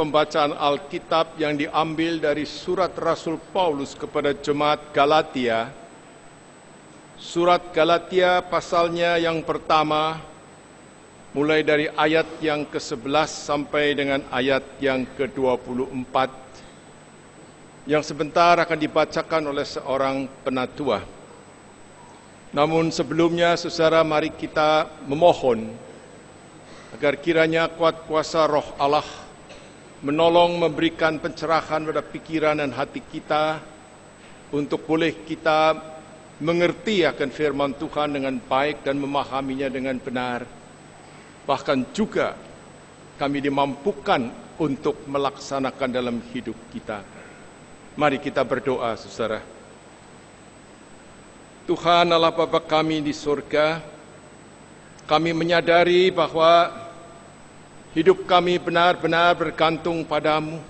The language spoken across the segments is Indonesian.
pembacaan Alkitab yang diambil dari surat Rasul Paulus kepada jemaat Galatia. Surat Galatia pasalnya yang pertama, mulai dari ayat yang ke-11 sampai dengan ayat yang ke-24, yang sebentar akan dibacakan oleh seorang penatua. Namun sebelumnya, saudara, mari kita memohon agar kiranya kuat kuasa Roh Allah menolong memberikan pencerahan pada pikiran dan hati kita untuk boleh kita mengerti akan firman Tuhan dengan baik dan memahaminya dengan benar. Bahkan juga kami dimampukan untuk melaksanakan dalam hidup kita. Mari kita berdoa, saudara. Tuhan Allah Bapa kami di surga, kami menyadari bahwa hidup kami benar-benar bergantung padamu,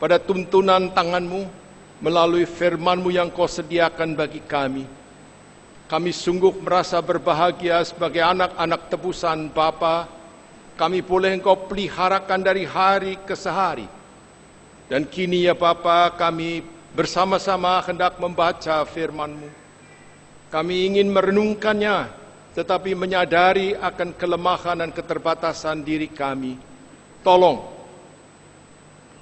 pada tuntunan tangan-Mu, melalui firman-Mu yang Kau sediakan bagi kami. Kami sungguh merasa berbahagia sebagai anak-anak tebusan Bapa. Kami boleh Engkau peliharakan dari hari ke hari. Dan kini ya Bapa, kami bersama-sama hendak membaca firman-Mu. Kami ingin merenungkannya, tetapi menyadari akan kelemahan dan keterbatasan diri kami. Tolong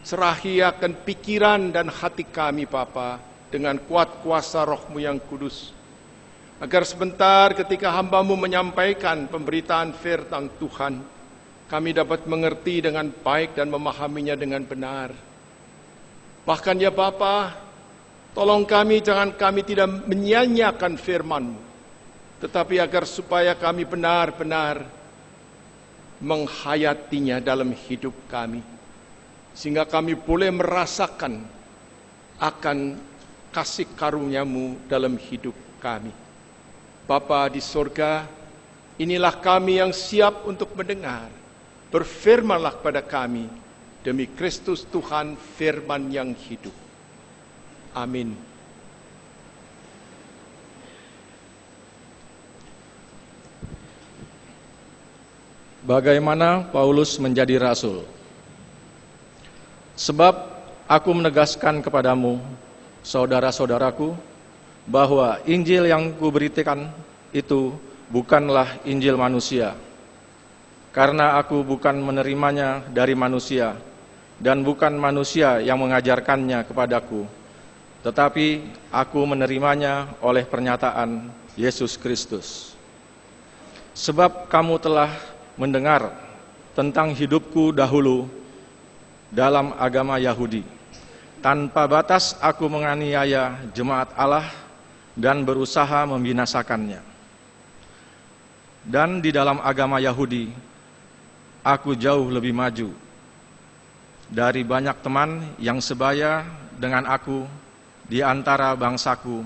serahi akan pikiran dan hati kami Bapa dengan kuat kuasa Roh-Mu yang kudus, agar sebentar ketika hamba-Mu menyampaikan pemberitaan firman Tuhan, kami dapat mengerti dengan baik dan memahaminya dengan benar. Bahkan ya Bapa, tolong kami, jangan kami tidak menyia-nyiakan firman-Mu, tetapi agar supaya kami benar-benar menghayatinya dalam hidup kami, sehingga kami boleh merasakan akan kasih karunia-Mu dalam hidup kami. Bapa di surga, inilah kami yang siap untuk mendengar. Berfirmanlah kepada kami, demi Kristus Tuhan, firman yang hidup. Amin. Bagaimana Paulus menjadi rasul? Sebab aku menegaskan kepadamu, saudara-saudaraku, bahwa Injil yang kuberitakan itu bukanlah Injil manusia, karena aku bukan menerimanya dari manusia, dan bukan manusia yang mengajarkannya kepadaku, tetapi aku menerimanya oleh pernyataan Yesus Kristus. Sebab kamu telah mendengar tentang hidupku dahulu dalam agama Yahudi. Tanpa batas aku menganiaya jemaat Allah dan berusaha membinasakannya. Dan di dalam agama Yahudi, aku jauh lebih maju dari banyak teman yang sebaya dengan aku di antara bangsaku,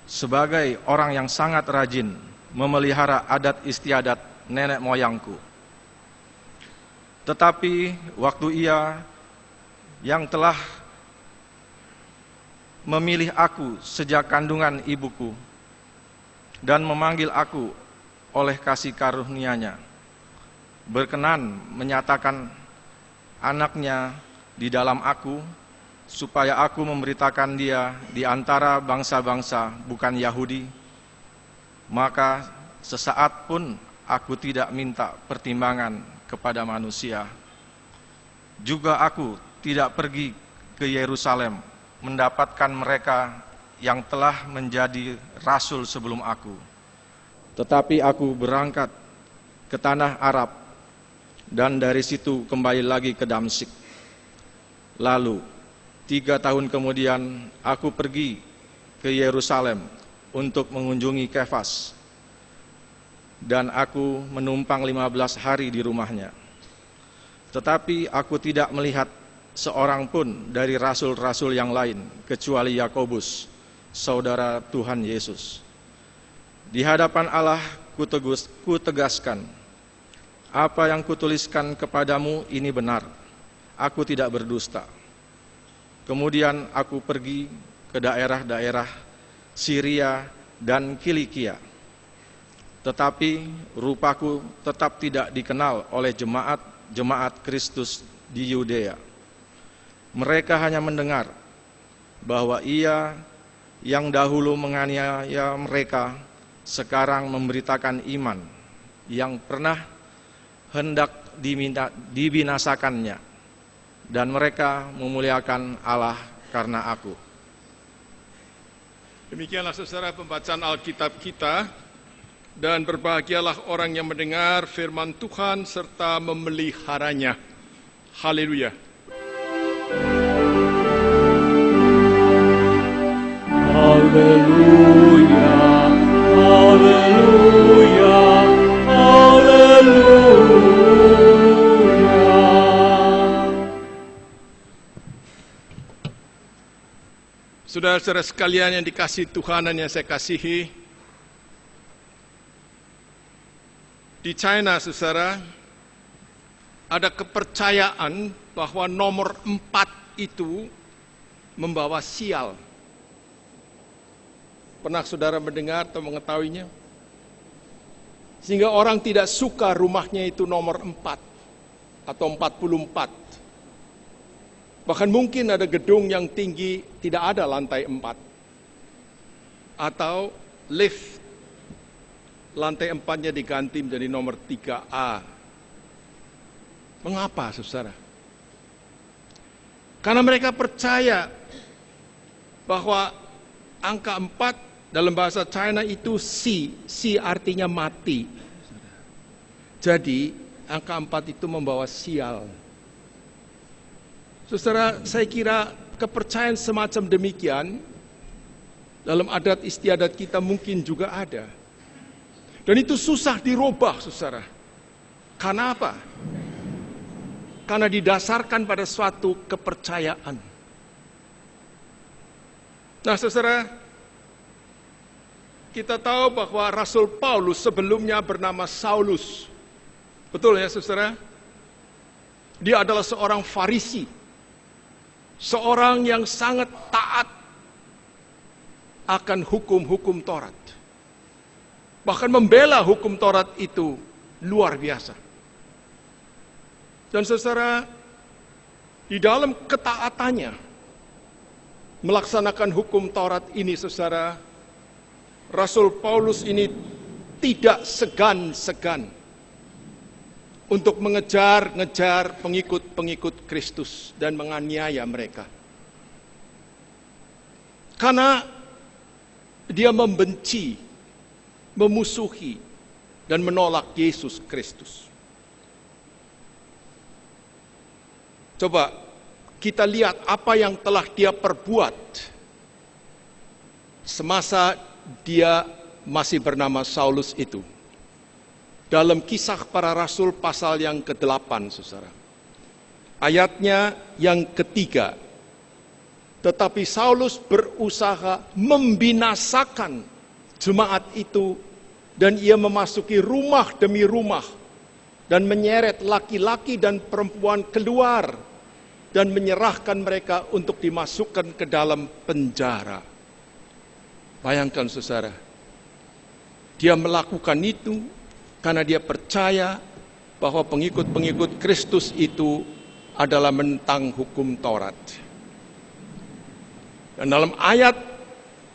sebagai orang yang sangat rajin memelihara adat istiadat nenek moyangku. Tetapi waktu Ia yang telah memilih aku sejak kandungan ibuku dan memanggil aku oleh kasih karunia-Nya, berkenan menyatakan anaknya di dalam aku, supaya aku memberitakan Dia di antara bangsa-bangsa bukan Yahudi, maka sesaat pun aku tidak minta pertimbangan kepada manusia. Juga aku tidak pergi ke Yerusalem mendapatkan mereka yang telah menjadi rasul sebelum aku. Tetapi aku berangkat ke tanah Arab dan dari situ kembali lagi ke Damsyik. Lalu 3 tahun kemudian aku pergi ke Yerusalem untuk mengunjungi Kefas, dan aku menumpang 15 hari di rumahnya. Tetapi aku tidak melihat seorang pun dari rasul-rasul yang lain, kecuali Yakobus, saudara Tuhan Yesus. Di hadapan Allah kutegaskan, apa yang kutuliskan kepadamu ini benar, aku tidak berdusta. Kemudian aku pergi ke daerah-daerah Syria dan Kilikia. Tetapi rupaku tetap tidak dikenal oleh jemaat-jemaat Kristus di Yudea. Mereka hanya mendengar bahwa Ia yang dahulu menganiaya mereka sekarang memberitakan iman yang pernah hendak dibinasakannya, dan mereka memuliakan Allah karena aku. Demikianlah saudara pembacaan Alkitab kita, dan berbahagialah orang yang mendengar firman Tuhan serta memeliharanya. Haleluya. Haleluya, haleluya, haleluya. Saudara-saudara sekalian yang dikasihi Tuhan dan yang saya kasihi, di China, saudara, ada kepercayaan bahwa nomor 4 itu membawa sial. Pernah saudara mendengar atau mengetahuinya? Sehingga orang tidak suka rumahnya itu nomor 4 atau 44. Bahkan mungkin ada gedung yang tinggi tidak ada lantai 4. Atau lift lantai 4-nya diganti menjadi nomor 3A. Mengapa, saudara? Karena mereka percaya bahwa angka 4 dalam bahasa China itu si artinya mati. Jadi angka 4 itu membawa sial. Saudara, saya kira kepercayaan semacam demikian dalam adat istiadat kita mungkin juga ada. Dan itu susah dirubah, saudara. Karena apa? Karena didasarkan pada suatu kepercayaan. Nah, saudara, kita tahu bahwa Rasul Paulus sebelumnya bernama Saulus. Betul ya, saudara? Dia adalah seorang Farisi. Seorang yang sangat taat akan hukum-hukum Taurat. Bahkan membela hukum Taurat itu luar biasa. Dan saudara, di dalam ketaatannya melaksanakan hukum Taurat ini, saudara, Rasul Paulus ini tidak segan-segan untuk mengejar-ngejar pengikut-pengikut Kristus dan menganiaya mereka. Karena dia membenci, memusuhi, dan menolak Yesus Kristus. Coba kita lihat apa yang telah dia perbuat semasa dia masih bernama Saulus itu. Dalam Kisah Para Rasul pasal yang ke-8, saudara. Ayatnya yang ketiga. Tetapi Saulus berusaha membinasakan jemaat itu, dan ia memasuki rumah demi rumah dan menyeret laki-laki dan perempuan keluar dan menyerahkan mereka untuk dimasukkan ke dalam penjara. Bayangkan, saudara, dia melakukan itu karena dia percaya bahwa pengikut-pengikut Kristus itu adalah menentang hukum Taurat. Dan dalam ayat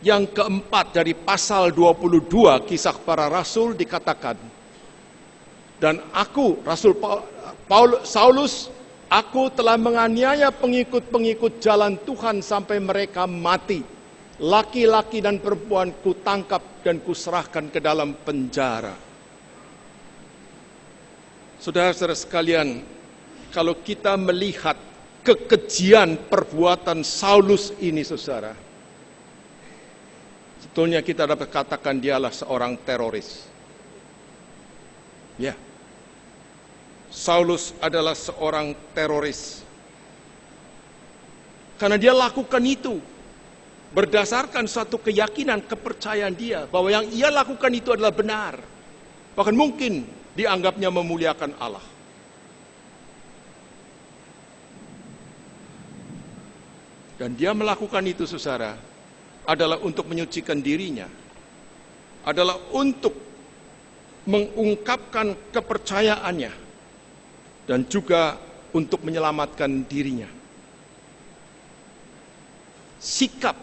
yang keempat dari pasal 22 Kisah Para Rasul dikatakan, dan aku, Rasul Saulus, aku telah menganiaya pengikut-pengikut jalan Tuhan sampai mereka mati. Laki-laki dan perempuan kutangkap dan kuserahkan ke dalam penjara. Saudara-saudara sekalian, kalau kita melihat kekejian perbuatan Saulus ini, saudara, sebetulnya kita dapat katakan dialah seorang teroris. Ya, Saulus adalah seorang teroris. Karena dia lakukan itu berdasarkan suatu keyakinan, kepercayaan dia bahwa yang ia lakukan itu adalah benar. Bahkan mungkin dianggapnya memuliakan Allah. Dan dia melakukan itu, saudara, adalah untuk menyucikan dirinya. Adalah untuk mengungkapkan kepercayaannya. Dan juga untuk menyelamatkan dirinya. Sikap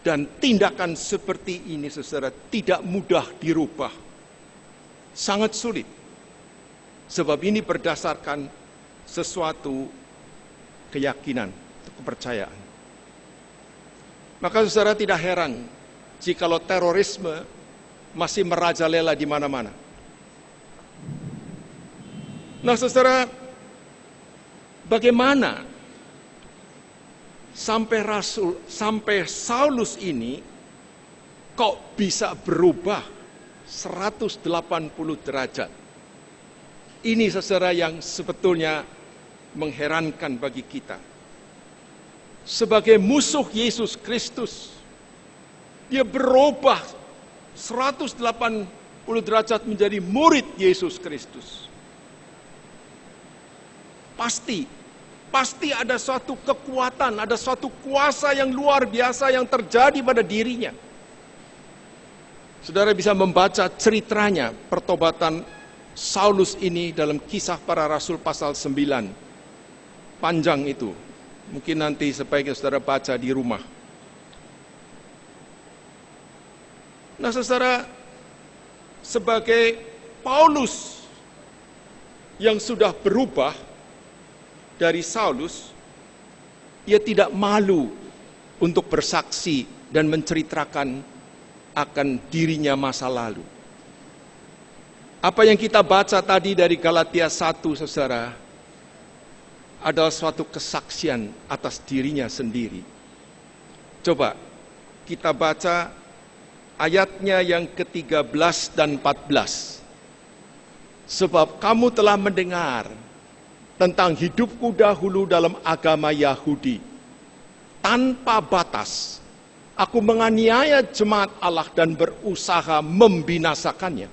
dan tindakan seperti ini, saudara, tidak mudah dirubah. Sangat sulit. Sebab ini berdasarkan sesuatu keyakinan, kepercayaan. Maka saudara tidak heran jikalau terorisme masih merajalela di mana-mana. Nah, saudara, bagaimana sampai Saulus ini kok bisa berubah 180 derajat? Ini, saudara, yang sebetulnya mengherankan bagi kita. Sebagai musuh Yesus Kristus, dia berubah 180 derajat menjadi murid Yesus Kristus. Pasti ada suatu kekuatan, ada suatu kuasa yang luar biasa yang terjadi pada dirinya. Saudara bisa membaca ceritanya, pertobatan Saulus ini dalam Kisah Para Rasul pasal 9. Panjang itu. Mungkin nanti sebaiknya saudara baca di rumah. Nah, saudara, sebagai Paulus yang sudah berubah dari Saulus, ia tidak malu untuk bersaksi dan menceritakan akan dirinya masa lalu. Apa yang kita baca tadi dari Galatia 1, saudara, adalah suatu kesaksian atas dirinya sendiri. Coba kita baca ayatnya yang ke-13 dan 14. Sebab kamu telah mendengar tentang hidupku dahulu dalam agama Yahudi. Tanpa batas, aku menganiaya jemaat Allah dan berusaha membinasakannya.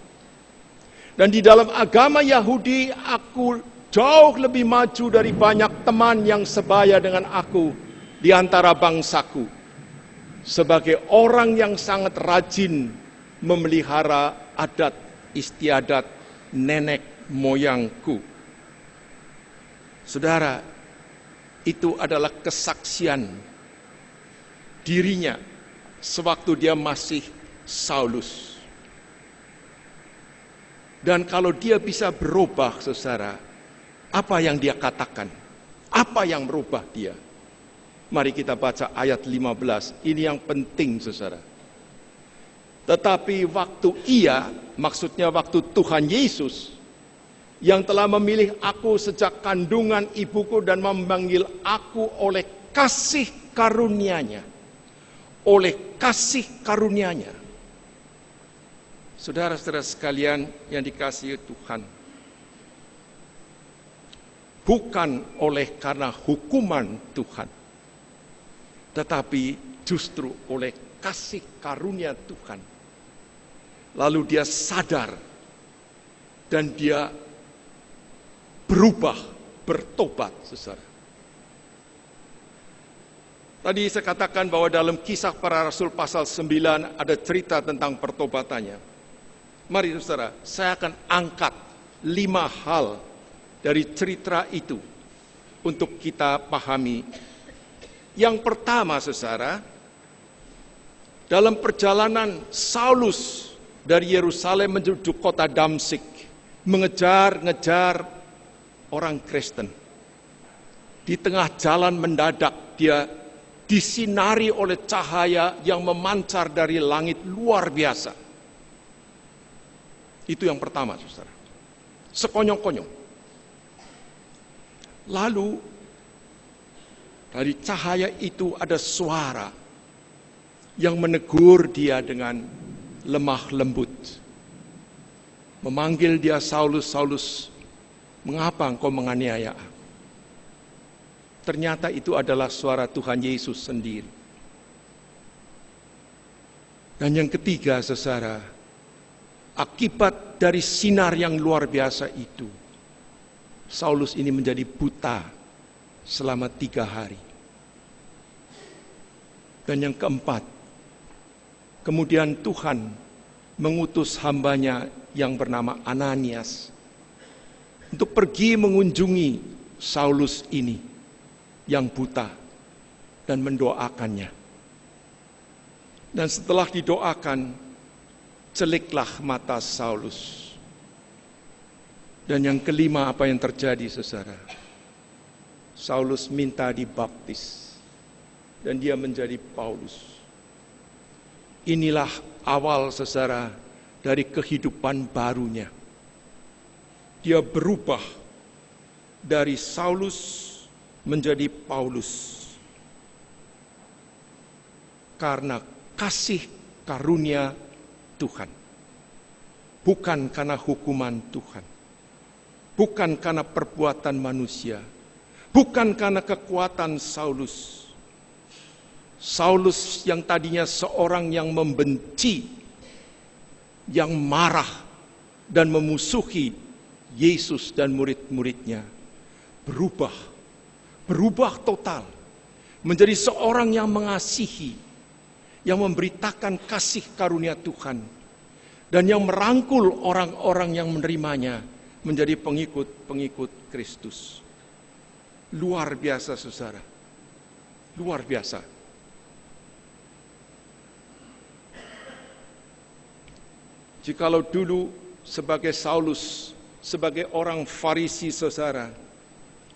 Dan di dalam agama Yahudi, aku jauh lebih maju dari banyak teman yang sebaya dengan aku di antara bangsaku. Sebagai orang yang sangat rajin memelihara adat istiadat nenek moyangku. Saudara, itu adalah kesaksian dirinya sewaktu dia masih Saulus. Dan kalau dia bisa berubah, saudara, apa yang dia katakan? Apa yang merubah dia? Mari kita baca ayat 15. Ini yang penting, saudara. Tetapi waktu maksudnya waktu Tuhan Yesus, yang telah memilih aku sejak kandungan ibuku dan memanggil aku oleh kasih karunia-Nya. Oleh kasih karunia-Nya. Saudara-saudara sekalian yang dikasihi Tuhan, bukan oleh karena hukuman Tuhan, tetapi justru oleh kasih karunia Tuhan. Lalu dia sadar dan dia berubah, bertobat, saudara. Tadi saya katakan bahwa dalam Kisah Para Rasul pasal 9 ada cerita tentang pertobatannya. Mari saudara, saya akan angkat 5 hal dari cerita itu untuk kita pahami. Yang pertama, saudara, dalam perjalanan Saulus dari Yerusalem menuju kota Damsyik, mengejar-ngejar orang Kristen. Di tengah jalan mendadak dia disinari oleh cahaya yang memancar dari langit luar biasa. Itu yang pertama, saudara. Sekonyong-konyong. Lalu dari cahaya itu ada suara yang menegur dia dengan lemah lembut. Memanggil dia, Saulus, Saulus, mengapa engkau menganiaya aku? Ternyata itu adalah suara Tuhan Yesus sendiri. Dan yang ketiga, saudara, akibat dari sinar yang luar biasa itu, Saulus ini menjadi buta selama 3 hari. Dan yang keempat, kemudian Tuhan mengutus hambanya yang bernama Ananias untuk pergi mengunjungi Saulus ini yang buta dan mendoakannya. Dan setelah didoakan, celiklah mata Saulus. Dan yang kelima, apa yang terjadi, saudara? Saulus minta dibaptis dan dia menjadi Paulus. Inilah awal, saudara, dari kehidupan barunya. Dia berubah dari Saulus menjadi Paulus karena kasih karunia Tuhan, bukan karena hukuman Tuhan, bukan karena perbuatan manusia, bukan karena kekuatan Saulus. Saulus yang tadinya seorang yang membenci, yang marah dan memusuhi Yesus dan murid-muridnya, berubah total menjadi seorang yang mengasihi, yang memberitakan kasih karunia Tuhan, dan yang merangkul orang-orang yang menerimanya menjadi pengikut-pengikut Kristus. Luar biasa, saudara. Luar biasa. Jikalau dulu sebagai Saulus, sebagai orang Farisi, saudara,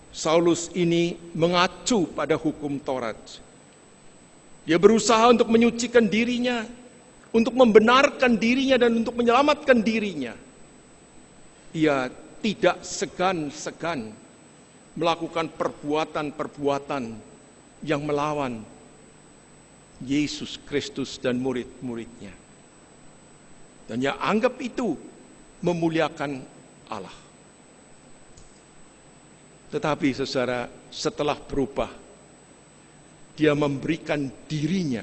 Saulus ini mengacu pada hukum Taurat. Dia berusaha untuk menyucikan dirinya, untuk membenarkan dirinya dan untuk menyelamatkan dirinya. Ia tidak segan-segan melakukan perbuatan-perbuatan yang melawan Yesus Kristus dan murid-muridnya. Dan ia anggap itu memuliakan Allah. Tetapi saudara, setelah berubah, dia memberikan dirinya,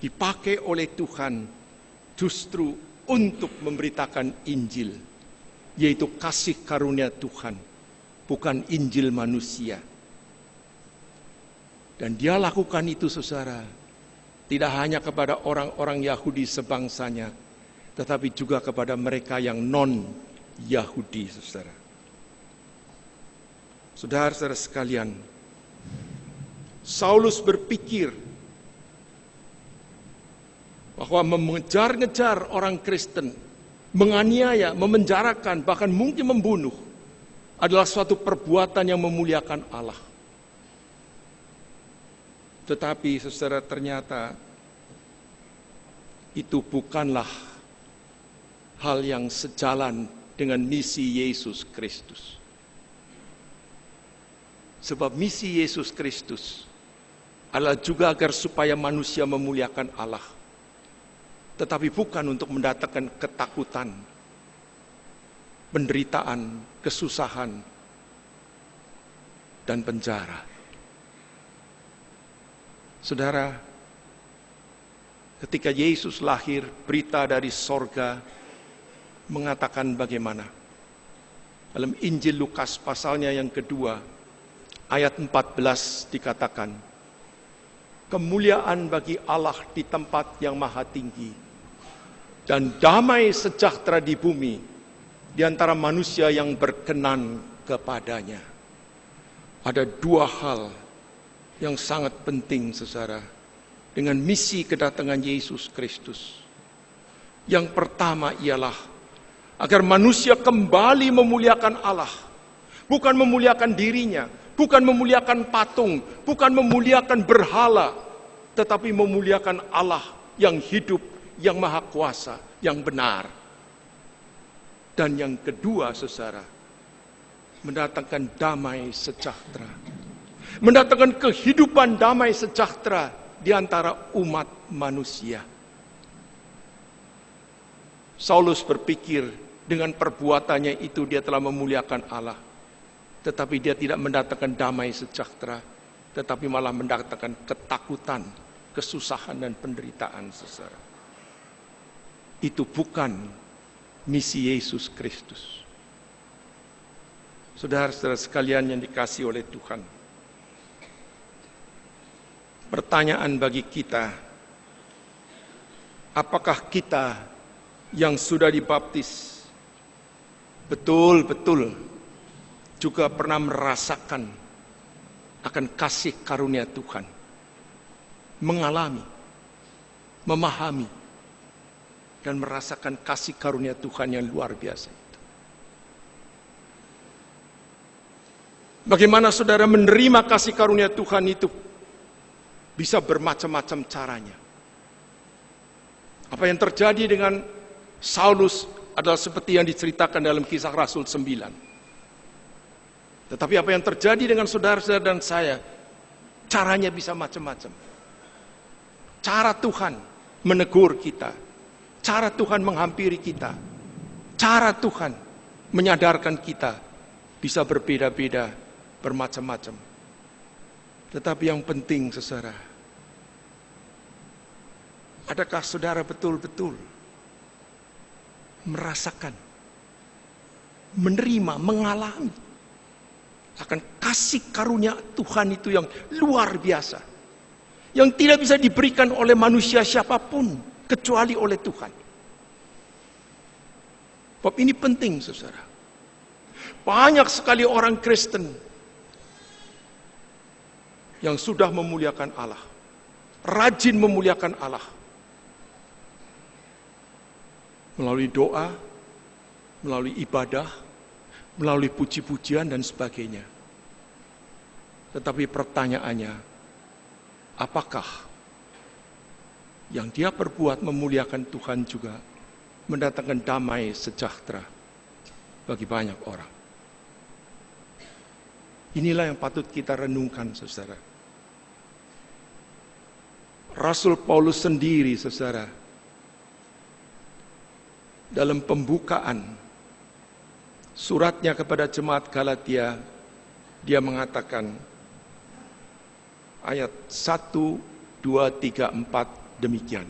dipakai oleh Tuhan justru untuk memberitakan Injil, yaitu kasih karunia Tuhan, bukan Injil manusia. Dan dia lakukan itu, saudara, tidak hanya kepada orang-orang Yahudi sebangsanya, tetapi juga kepada mereka yang non-Yahudi, saudara. Saudara-saudara sekalian, Saulus berpikir bahwa mengejar-ngejar orang Kristen, menganiaya, memenjarakan, bahkan mungkin membunuh adalah suatu perbuatan yang memuliakan Allah. Tetapi saudara, ternyata itu bukanlah hal yang sejalan dengan misi Yesus Kristus. Sebab misi Yesus Kristus adalah juga agar supaya manusia memuliakan Allah. Tetapi bukan untuk mendatangkan ketakutan, penderitaan, kesusahan, dan penjara. Saudara, ketika Yesus lahir, berita dari sorga mengatakan bagaimana? Dalam Injil Lukas pasalnya yang kedua, ayat 14 dikatakan, kemuliaan bagi Allah di tempat yang maha tinggi, dan damai sejahtera di bumi di antara manusia yang berkenan kepadanya. Ada dua hal yang sangat penting, saudara, dengan misi kedatangan Yesus Kristus. Yang pertama ialah agar manusia kembali memuliakan Allah, bukan memuliakan dirinya, bukan memuliakan patung, bukan memuliakan berhala, tetapi memuliakan Allah yang hidup, yang maha kuasa, yang benar. Dan yang kedua, saudara, mendatangkan damai sejahtera, mendatangkan kehidupan damai sejahtera di antara umat manusia. Saulus berpikir dengan perbuatannya itu dia telah memuliakan Allah. Tetapi dia tidak mendatangkan damai sejahtera, tetapi malah mendatangkan ketakutan, kesusahan, dan penderitaan, saudara. Itu bukan misi Yesus Kristus. Saudara-saudara sekalian yang dikasihi oleh Tuhan, pertanyaan bagi kita, apakah kita yang sudah dibaptis betul-betul juga pernah merasakan akan kasih karunia Tuhan, mengalami, memahami, dan merasakan kasih karunia Tuhan yang luar biasa itu. Bagaimana saudara menerima kasih karunia Tuhan itu? Bisa bermacam-macam caranya. Apa yang terjadi dengan Saulus adalah seperti yang diceritakan dalam Kisah Rasul 9. Tetapi apa yang terjadi dengan saudara-saudara dan saya, caranya bisa macam-macam. Cara Tuhan menegur kita, cara Tuhan menghampiri kita, cara Tuhan menyadarkan kita bisa berbeda-beda, bermacam-macam. Tetapi yang penting, saudara, adakah saudara betul-betul merasakan, menerima, mengalami akan kasih karunia Tuhan itu yang luar biasa, yang tidak bisa diberikan oleh manusia siapapun kecuali oleh Tuhan. Bab ini penting, saudara. Banyak sekali orang Kristen yang sudah memuliakan Allah, rajin memuliakan Allah melalui doa, melalui ibadah, melalui puji-pujian dan sebagainya. Tetapi pertanyaannya, apakah yang dia perbuat memuliakan Tuhan juga mendatangkan damai sejahtera bagi banyak orang? Inilah yang patut kita renungkan, saudara. Rasul Paulus sendiri, saudara, dalam pembukaan suratnya kepada jemaat Galatia, dia mengatakan ayat 1, 2, 3, 4 demikian.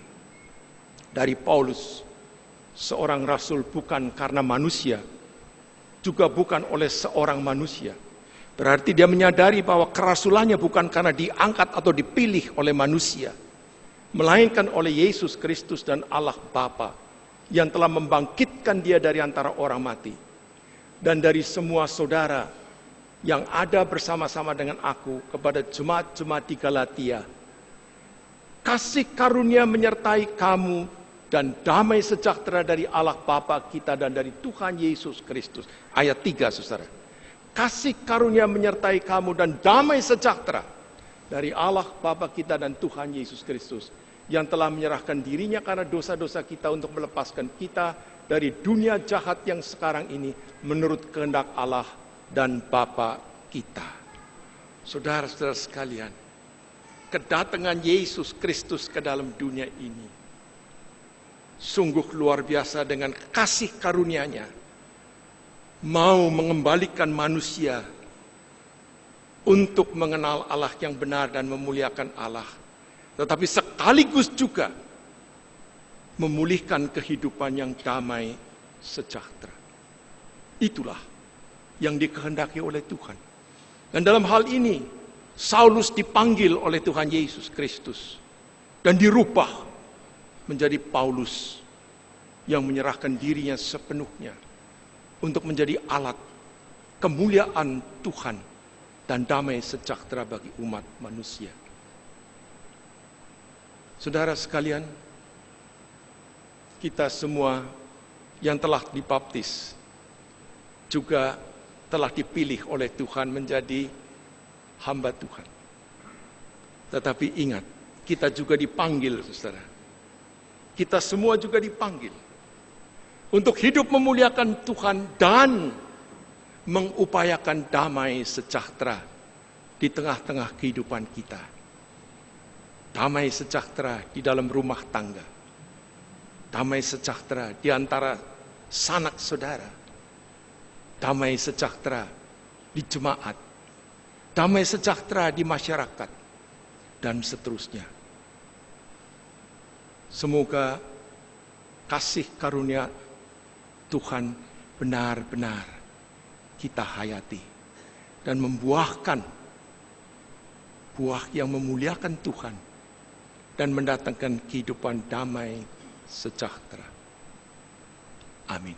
Dari Paulus, seorang rasul bukan karena manusia, juga bukan oleh seorang manusia. Berarti dia menyadari bahwa kerasulannya bukan karena diangkat atau dipilih oleh manusia, melainkan oleh Yesus Kristus dan Allah Bapa yang telah membangkitkan dia dari antara orang mati. Dan dari semua saudara yang ada bersama-sama dengan aku kepada jemaat-jemaat di Galatia, kasih karunia menyertai kamu dan damai sejahtera dari Allah Bapa kita dan dari Tuhan Yesus Kristus. Ayat 3, saudara. Kasih karunia menyertai kamu dan damai sejahtera dari Allah Bapa kita dan Tuhan Yesus Kristus, yang telah menyerahkan dirinya karena dosa-dosa kita untuk melepaskan kita dari dunia jahat yang sekarang ini menurut kehendak Allah dan Bapa kita. Saudara-saudara sekalian, kedatangan Yesus Kristus ke dalam dunia ini sungguh luar biasa dengan kasih karunia-Nya, mau mengembalikan manusia untuk mengenal Allah yang benar dan memuliakan Allah, tetapi sekaligus juga memulihkan kehidupan yang damai sejahtera. Itulah yang dikehendaki oleh Tuhan. Dan dalam hal ini, Saulus dipanggil oleh Tuhan Yesus Kristus dan dirubah menjadi Paulus yang menyerahkan dirinya sepenuhnya untuk menjadi alat kemuliaan Tuhan dan damai sejahtera bagi umat manusia. Saudara sekalian, kita semua yang telah dibaptis juga telah dipilih oleh Tuhan menjadi hamba Tuhan. Tetapi ingat, kita juga dipanggil, saudara. Kita semua juga dipanggil untuk hidup memuliakan Tuhan dan mengupayakan damai sejahtera di tengah-tengah kehidupan kita. Damai sejahtera di dalam rumah tangga. Damai sejahtera di antara sanak saudara. Damai sejahtera di jemaat. Damai sejahtera di masyarakat. Dan seterusnya. Semoga kasih karunia Tuhan benar-benar kita hayati dan membuahkan buah yang memuliakan Tuhan dan mendatangkan kehidupan damai sejahtera. Amin.